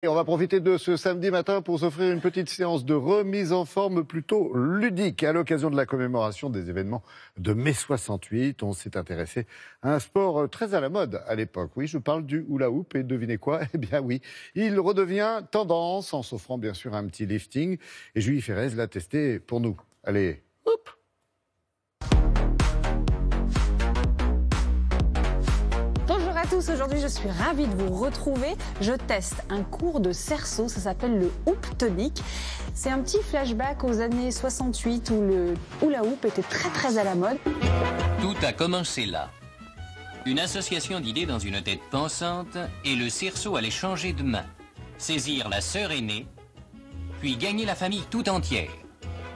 Et on va profiter de ce samedi matin pour s'offrir une petite séance de remise en forme plutôt ludique. À l'occasion de la commémoration des événements de mai 68, on s'est intéressé à un sport très à la mode à l'époque. Oui, je parle du hula hoop et devinez quoi? Eh bien oui, il redevient tendance en s'offrant bien sûr un petit lifting. Et Julie Ferrez l'a testé pour nous. Allez, hop! Aujourd'hui, je suis ravie de vous retrouver. Je teste un cours de cerceau, ça s'appelle le hoop tonique. C'est un petit flashback aux années 68 où le hula hoop était très à la mode. Tout a commencé là. Une association d'idées dans une tête pensante et le cerceau allait changer de main. Saisir la sœur aînée, puis gagner la famille tout entière.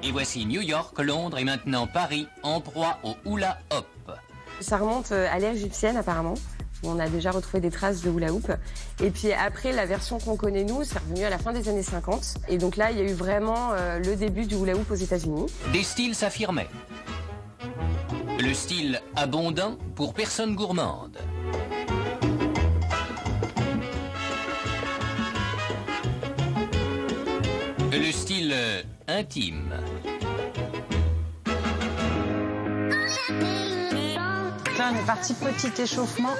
Et voici New York, Londres et maintenant Paris en proie au hula hoop. Ça remonte à l'ère égyptienne apparemment. On a déjà retrouvé des traces de hula hoop. Et puis après, la version qu'on connaît nous, c'est revenu à la fin des années 50. Et donc là, il y a eu vraiment le début du hula hoop aux États-Unis. Des styles s'affirmaient. Le style abondant pour personnes gourmandes. Le style intime. Là, on est parti petit échauffement.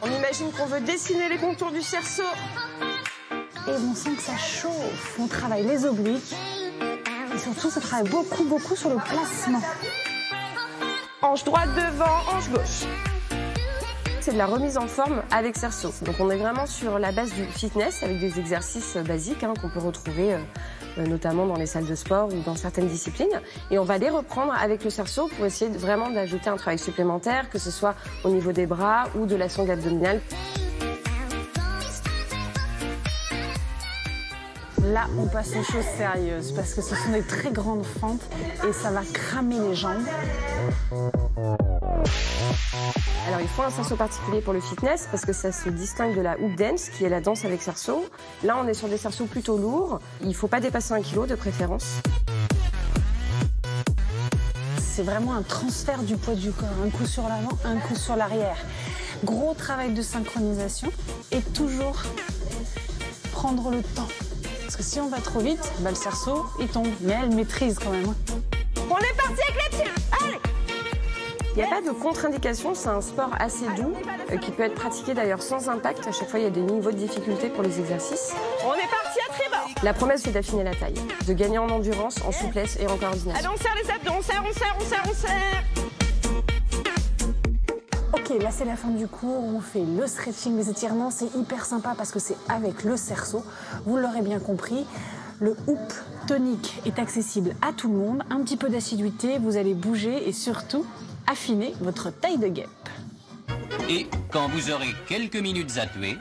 On imagine qu'on veut dessiner les contours du cerceau. Et on sent que ça chauffe. On travaille les obliques. Et surtout, ça travaille beaucoup sur le placement. Hanche droite devant, hanche gauche. C'est de la remise en forme avec cerceau. Donc on est vraiment sur la base du fitness avec des exercices basiques qu'on peut retrouver notamment dans les salles de sport ou dans certaines disciplines. Et on va les reprendre avec le cerceau pour essayer vraiment d'ajouter un travail supplémentaire, que ce soit au niveau des bras ou de la sangle abdominale. Là, on passe aux choses sérieuses parce que ce sont des très grandes fentes et ça va cramer les jambes. Alors il faut un cerceau particulier pour le fitness parce que ça se distingue de la hoop dance qui est la danse avec cerceau. Là on est sur des cerceaux plutôt lourds, il ne faut pas dépasser 1 kg de préférence. C'est vraiment un transfert du poids du corps, un coup sur l'avant, un coup sur l'arrière. Gros travail de synchronisation et toujours prendre le temps. Parce que si on va trop vite, le cerceau il tombe, mais elle maîtrise quand même. On est parti avec les pieds, allez! Il n'y a pas de contre-indication, c'est un sport assez doux qui peut être pratiqué d'ailleurs sans impact. À chaque fois, il y a des niveaux de difficulté pour les exercices. On est parti à tribord. La promesse, c'est d'affiner la taille, de gagner en endurance, en souplesse et en coordination. Allez, on serre les abdos, on serre. Ok, là c'est la fin du cours, on fait le stretching, les étirements, c'est hyper sympa parce que c'est avec le cerceau. Vous l'aurez bien compris. Le hoop tonique est accessible à tout le monde. Un petit peu d'assiduité, vous allez bouger et surtout affiner votre taille de guêpe. Et quand vous aurez quelques minutes à tuer,